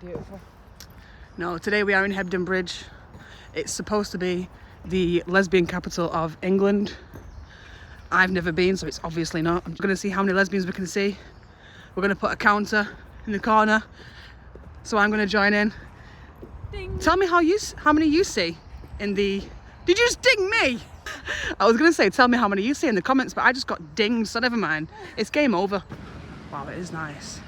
beautiful. No, today we are in Hebden Bridge. It's supposed to be the lesbian capital of England. I've never been, so it's obviously not. I'm going to see how many lesbians we can see. We're going to put a counter in the corner, so I'm going to join in. Ding. Tell me how many you see in the... Did you just ding me? I was going to say, tell me how many you see in the comments, but I just got dinged, so never mind. It's game over. Wow, it is nice.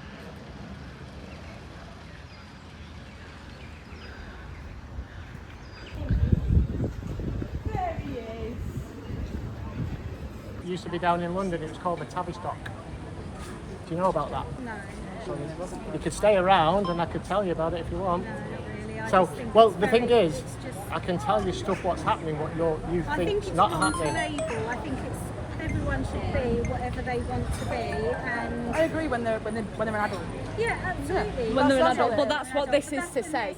There he is. It used to be down in London, it was called the Tavistock. Do you know about that? No. So you could stay around and I could tell you about it if you want. No, not really. So, well, the thing is, I can tell you stuff what's happening, what you think's not happening. Label. I think it's everyone should be whatever they want to be, and I agree when they're an adult. yeah, absolutely. When they're an adult, That's but that's what this is to say.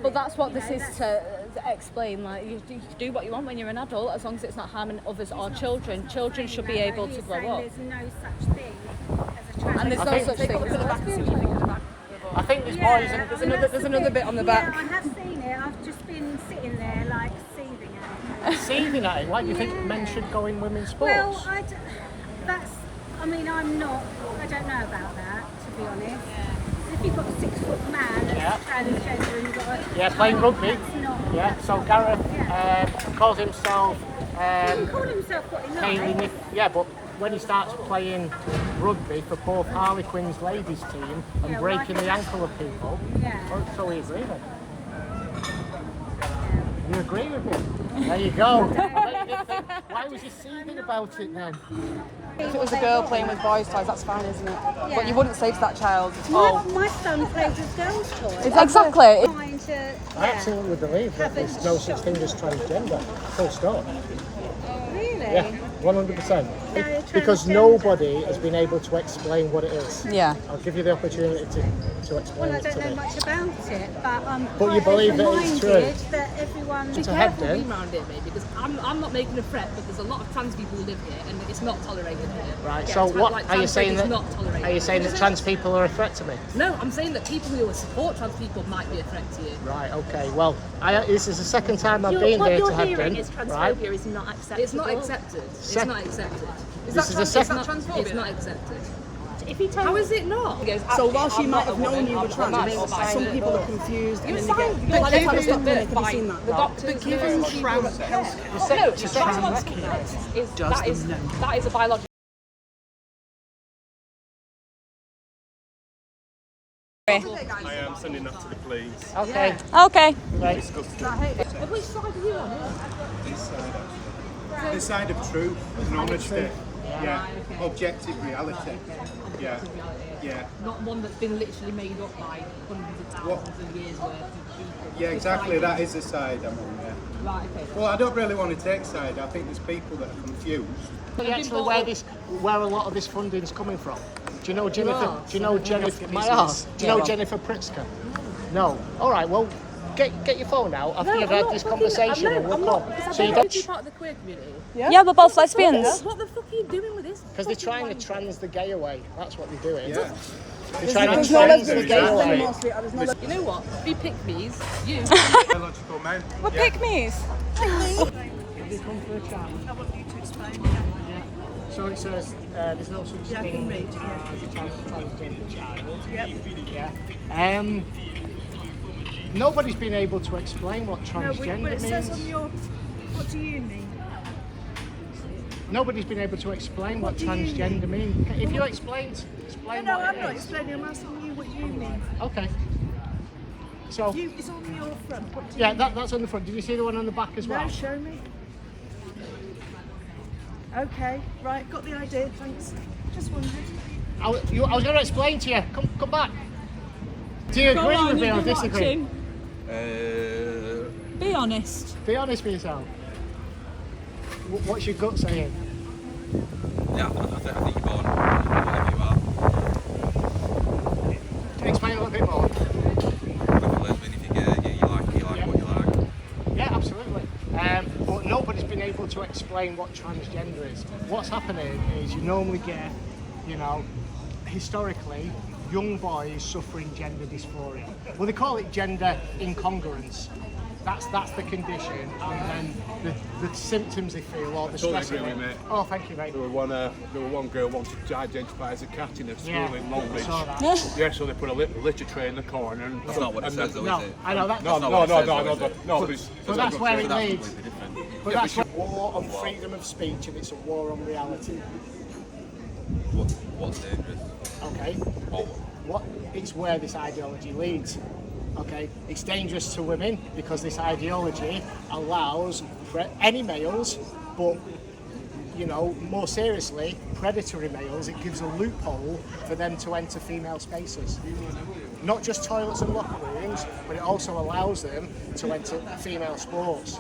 But that's what this is to explain. Like you do what you want when you're an adult, as long as it's not harming others or children. Children should be able to grow up. There's no such thing as a trans. And there's no such thing as a lesbian. I think there's boys. There's another bit on the back. Yeah, I have seen it. I've just been sitting there like seething at it. Seething at it. Why do you think men should go in women's sports? Well, I don't know about that, to be honest. If you've got a 6-foot man that's transgender and you've got a... playing rugby. That's not... Yeah, so Gareth calls himself... he can call himself what he likes. Yeah, but when he starts playing rugby for both Harlequins ladies team and breaking the ankle of people, so we agree then. You agree with me? There you go. Why was he seething about it then? If it was a girl playing with boys' toys, that's fine, isn't it? Yeah. But you wouldn't say to that child, My son plays with girls' toys. Exactly. Trying to, I absolutely believe that there's no such thing as transgender. Full stop. Really? Yeah, 100%. Yeah, Because transgender. nobody has been able to explain what it is. Yeah. I'll give you the opportunity to explain Well, I it don't to know me. much about it, but I'm But you believe that it's true? that everyone... To Hebden. around it, mate, because I'm not making a threat, but there's a lot of trans people who live here, and it's not tolerated here. Right. Yeah, So it's what like are you trans saying is that? not tolerated. Are you saying that trans people are a threat to me? No, I'm saying that people who support trans people might be a threat to you. Right. Okay. Well, this is the second time I've been here to Hebden. Right. Is not acceptable. It's not accepted. It's not accepted. This is the second. It's not accepted. If he How is it not? So while she might have known you were trans, some people are confused and then they get... But given have you seen that? But given trans healthcare, That is a biological. I am sending that to the police. Okay. Okay. Right. Disgusting. Which side are you on? This side of truth and honesty. Yeah. Objective reality. Yeah. Yeah. Not one that's been literally made up by hundreds of thousands of years worth of people. Yeah, exactly. That is the side I'm on. Yeah. Right, okay. Well, I don't really want to take side. I think there's people that are confused. Actually, where a lot of this funding's coming from. Do you know Jennifer? Do you know Jennifer? My arse. Do you know Jennifer Pritzker? No. All right. Well, get your phone out after you've had this conversation and we'll come. So you Are you don't. part of the queer community? Yeah, we're both lesbians. What the fuck are you doing with this? Because they're trying to trans the gay away. That's what they're doing. Yeah. They're trying to there's no trans the lesbians gay away. anymore, sweetheart. There's no lesbians. You know what? Be pick-me's. You. Biological men. We're pick-me's. They come for a chat. I want you to explain. So it says there's no such Yeah, I thing can read, as a transgender child. Yep. Yeah. Nobody's been able to explain what transgender But it says on means. your... What do you mean? Nobody's been able to explain what transgender means. If you explain No, what I'm it not is. explaining. I'm asking you what you mean. Okay. So It's on your front. What do yeah, you that's on the front. Did you see the one on the back as well? No, show me. Okay, right, got the idea, thanks. Just wondered. I was going to explain to you. Come back. Do you agree with me or disagree? Be honest. Be honest with yourself. What's your gut saying? Yeah, I think you're born whatever you are. Can you explain a little bit more? With a lesbian, if you're gay, you like what you like. Yeah, absolutely. But nobody's been able to explain what transgender is. What's happening is you normally get, historically, young boys suffering gender dysphoria. Well, they call it gender incongruence. That's the condition, and then the symptoms they feel or the stress. Totally agree, mate. Oh, thank you, mate. There were one girl wanted to identify as a cat in a school in Long Beach. Saw that. Yeah, so they put a litter tray in the corner. And That's not what it says, though, No, is it? I know that. No. But that's where it leads. But Yeah, that's a war on freedom of speech, and it's a war on reality. What's dangerous? Okay. It's where this ideology leads. Okay, it's dangerous to women because this ideology allows any males, but more seriously, predatory males. It gives a loophole for them to enter female spaces, not just toilets and locker rooms, but it also allows them to enter female sports.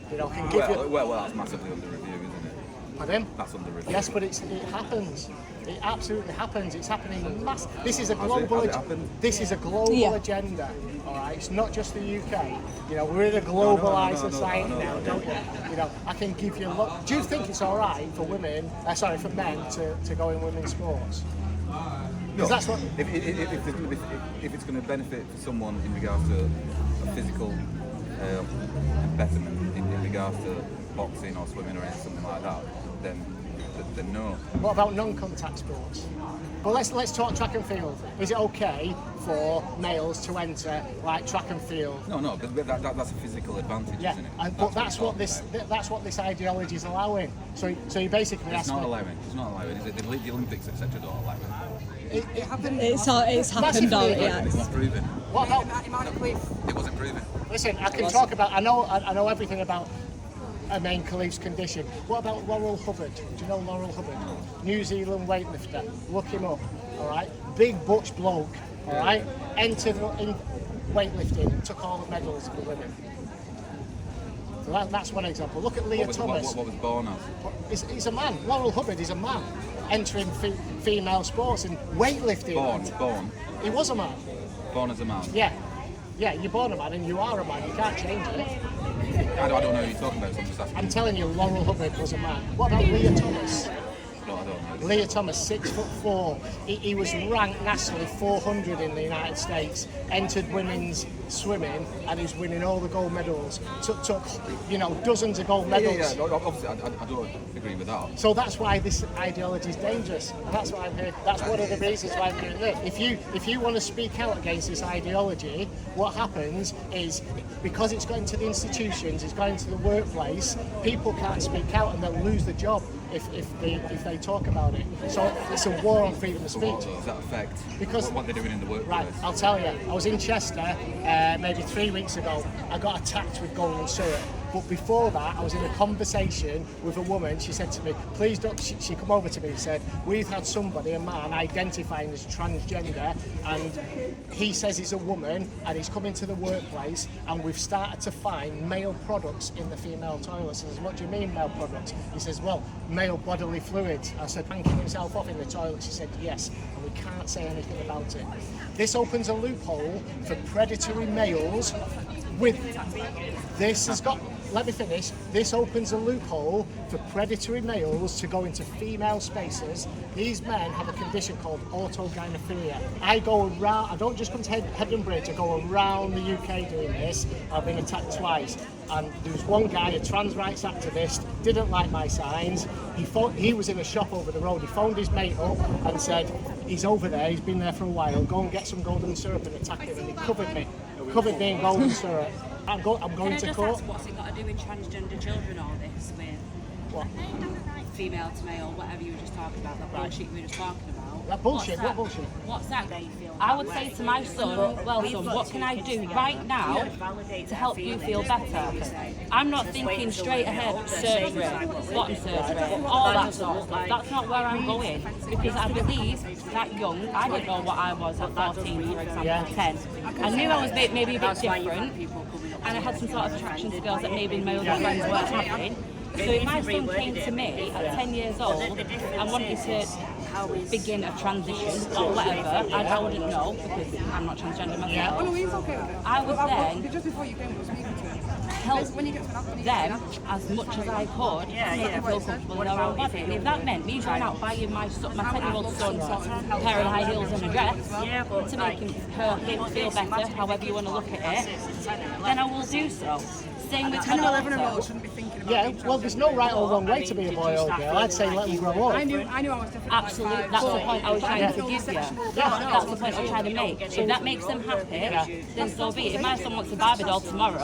Can give you. Well, that's massively under review, isn't it? Pardon? That's under review. Yes, but it happens. It absolutely happens. It's happening mass. This is a Has global. it happened? This is a global agenda. All right, it's not just the UK. We're in a globalised society now, don't you? I can give you. Do you think it's all right for women? For men to go in women's sports? No, That's what. if it's going to benefit someone in regards to a physical betterment, in regards to boxing or swimming or something like that, then no. What about non-contact sports? Well, let's talk track and field. Is it okay for males to enter like track and field? No, but that's a physical advantage, Yeah, isn't it? but that's what this ideology is allowing. So you basically It's ask not me. allowing. It's not allowing. Is it the Olympics, etc. don't allow it? It happened. It's happened already. It's not proven. What about? It wasn't proven. Listen, I can talk about. I know everything about Emaine Khalief's condition. What about Laurel Hubbard? Do you know Laurel Hubbard? New Zealand weightlifter. Look him up. All right, big butch bloke. All right, entered in weightlifting and took all the medals for women. So that's one example. Look at Leah Thomas. What was born as? He's a man. Laurel Hubbard is a man entering female sports and weightlifting. Born. He was a man. Born as a man. Yeah, you're born a man and you are a man. You can't change it. I don't know who you're talking about, so I'm just asking. I'm telling you, Laurel Hubbard was a man. What about Leah Thomas? No, I don't know. Leah Thomas, 6'4". He was ranked nationally 400 in the United States. Entered women's swimming, and he's winning all the gold medals. Took dozens of gold medals. Yeah. Obviously, I don't agree with that. So that's why this ideology is dangerous, and that's why I'm here. That's one of the reasons why I'm doing this. If you want to speak out against this ideology, what happens is because it's going to the institutions, it's going to the workplace. People can't speak out, and they'll lose the job if they talk about it. So it's a war on freedom of So speech. what does that affect Because- what they're doing in the workplace? Right, I'll tell you. I was in Chester maybe 3 weeks ago. I got attacked with golden syrup. But before that, I was in a conversation with a woman. She said to me, please don't, she come over to me and said, we've had somebody, a man, identifying as transgender, and he says he's a woman, and he's come into the workplace, and we've started to find male products in the female toilets. I says, what do you mean male products? He says, well, male bodily fluids. I said, hanking himself off in the toilet. She said, yes, and we can't say anything about it. This opens a loophole for predatory males with, this has got, let me finish. This opens a loophole for predatory males to go into female spaces. These men have a condition called autogynephilia. I go around, I don't just come to Hebden Bridge, I go around the UK doing this. I've been attacked twice. And there was one guy, a trans rights activist, didn't like my signs. He was in a shop over the road. He phoned his mate up and said, he's over there, he's been there for a while, go and get some golden syrup and attack him. And he covered me in golden syrup. I'm going to court. Ask, what's it got to do with transgender children, all this, with What? female to male, whatever you were just talking about, that bullshit we were just talking about? That bullshit? What's What bullshit? What's that? I would say to my son, well son, what can I do right now to help you feel better? I'm not thinking straight ahead, surgery, bottom surgery, all that sort of stuff. That's not where I'm going, because I believe that young, I didn't know what I was at 14, for example, 10. I knew I was maybe a bit different, and I had some sort of attraction to girls that maybe my other friends weren't having. So if my son came to me at 10 years old and wanted to begin a transition or whatever, I wouldn't know because I'm not transgender myself. I would then, Just before you came, was speaking to him. help them as much as I could to make them feel comfortable in their own body. And if that meant me going out buying my 10-year-old son a pair of high heels and a dress to make him feel better, however you want to look at it, then I will do so. Same with 10 or 11-year-olds shouldn't be thinking about Yeah, well, there's no right or wrong way to be a boy or girl. I'd say let them grow up. I knew I was different. Absolutely, that's the point I was trying to give you. That's the point I was trying to make. If that makes them happy, then so be it. If my son wants a Barbie doll tomorrow,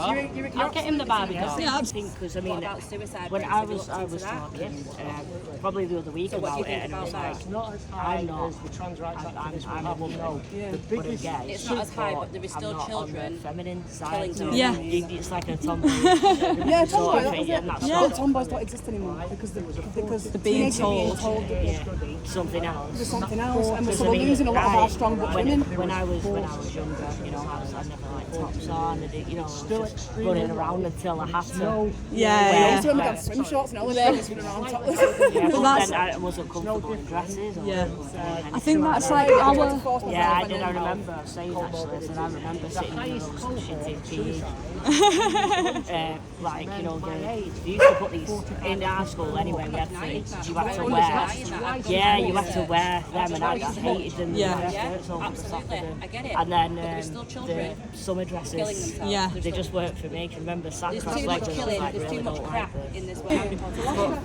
I'll get him the Barbie doll. Yeah, I think because I mean, when I was talking probably the other week about it, and I was like, I'm not. The biggest It's not as high, but there is still children feminine side. Yeah. It's like a tomboy. Yeah, tomboy. Yeah, Tomboys don't exist anymore because the being told something else. there's something else, and so we're losing a lot of our strong women. When I was younger, you know, I never liked tops on, and you know, running around until I had to. Yeah. Used to when we got swim shorts and all the things running around topless. But then I wasn't comfortable in dresses. I think that's like our. Yeah, I did. I remember saying actually, and I remember sitting in those shitty PE. Like, you know, they used to put these in our school anyway. We had to, you had to wear. Yeah, you had to wear them, and I hated them. Absolutely, I get it. And then the summer dresses. Yeah. They just weren't for me. I can remember sat There's across too much legs and I was killing, like, there's really too much don't crap like in this. this world.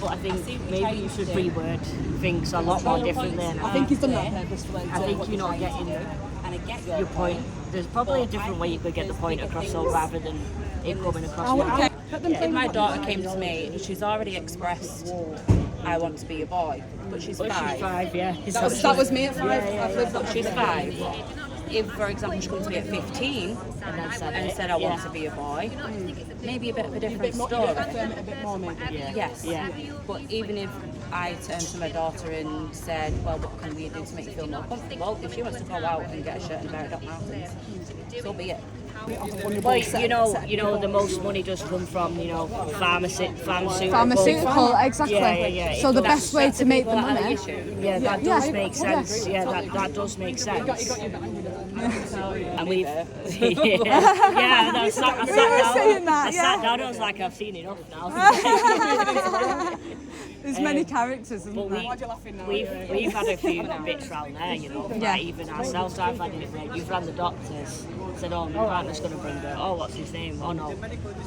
But I think maybe you should reword things a lot more differently. And I think he's done that purposefully. I think you're not getting And I get your point. There's probably a different way you could get the point across, so rather than it coming across. If my daughter came to me, she's already expressed, I want to be a boy, but she's 5. She's 5, yeah. That was me at 5. I've lived But she's 5. If, for example, she comes to me at 15 and said I want to be a boy, maybe a bit of a different story. A bit more maybe. Yes. Yeah. But even if I turned to my daughter and said, well, what can we do to make you feel more comfortable? If she wants to go out and get a shirt and wear it up mountains, so be it. Well, you know, the most money does come from, you know, pharmaceutical. Exactly. Yeah. So the best way to make the money. Yeah, that does make sense. Yeah, that does make sense. And we've, yeah, I sat down, I was like, I've seen enough now. There's many characters, isn't But there? we've had a few bits round there, you know, like even ourselves. I've had it where you've run the doctors, said, oh, my partner's going to bring her, oh, what's his name? Oh, no.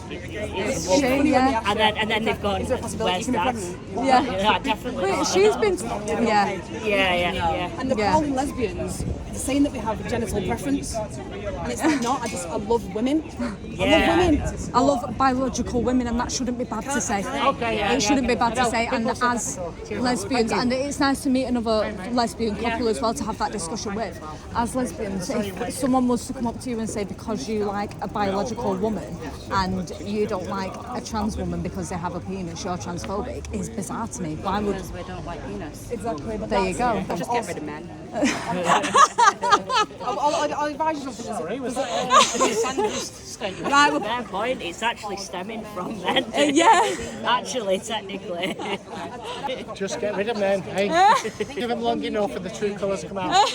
It's a woman. And then they've gone, where's Dad? Yeah, definitely. Wait, she's been. Yeah. And they're calling lesbians, they're saying that we have genital preference. And it's like, not, I love women. I love women. I love biological women, and that shouldn't be bad to say. It shouldn't be bad to say. And as lesbians, and it's nice to meet another lesbian couple as well to have that discussion with. As lesbians, if someone was to come up to you and say because you like a biological woman and you don't like a trans woman because they have a penis, you're transphobic, is bizarre to me. Why would? Because we don't like penis. Exactly. But there you go. Just get rid of men. I'll advise you something. Sorry, was that Right, well, their point, it's actually stemming from men. Actually, technically. Just get rid of men, hey? Give them long enough and the true colours come out.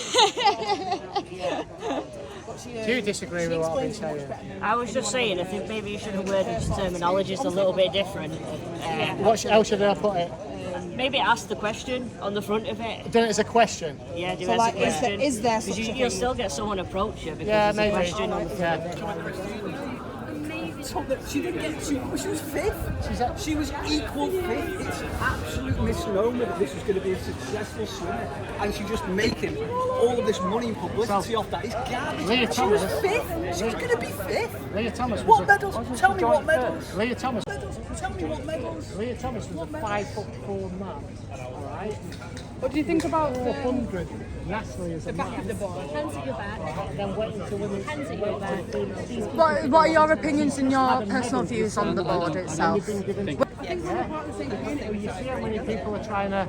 Do you disagree with what I've been saying? I was just saying, I think maybe you should have worded your terminology a little bit different. How should I put it? Maybe ask the question on the front of it. Do it as a question. Yeah, do So it like, as a question. is there such a You'll thing? still get someone approach you because Yeah, there's maybe. a question on the front of it. She didn't get she was 5th. She was equal 5th. It's an absolute misnomer that this was going to be a successful swimmer, and she's just making all of this money and publicity off that. It's garbage. Leah She was Thomas. 5th. She was going to be 5th. Leah Thomas. What medals? Tell me what medals. Leah Thomas. Tell me what medals. Leah Thomas was a 5'4" man. Alright? What do you think about 400 nationally as a man. Hands at your back. Then waiting to women. Hands at your back. What are your opinions and your personal views on the board itself? You see how many people are trying to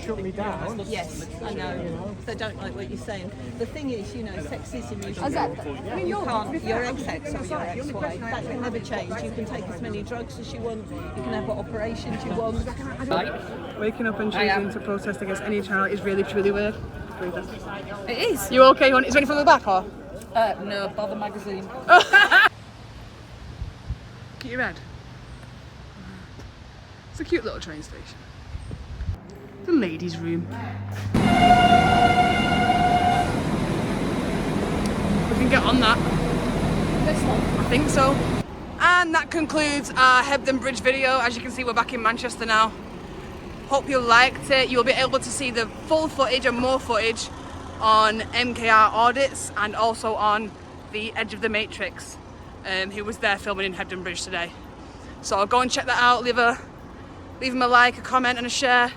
shut me down? Yes, I know. They don't like what you're saying. The thing is, you know, sexism is you're ex-ex or you're ex-Y. That can never change. You can take as many drugs as you want. You can have what operations you want. Waking up and choosing to protest against any child is really, truly weird. It is. You okay, hon? Is there anything from the back or? No, bother magazine. Get your head. It's a cute little train station. The ladies' room. We can get on that. This one? I think so. And that concludes our Hebden Bridge video. As you can see, we're back in Manchester now. Hope you liked it. You'll be able to see the full footage and more footage on MKR Audits and also on the Edge of the Matrix, who was there filming in Hebden Bridge today. So go and check that out. Leave him a like, a comment and a share.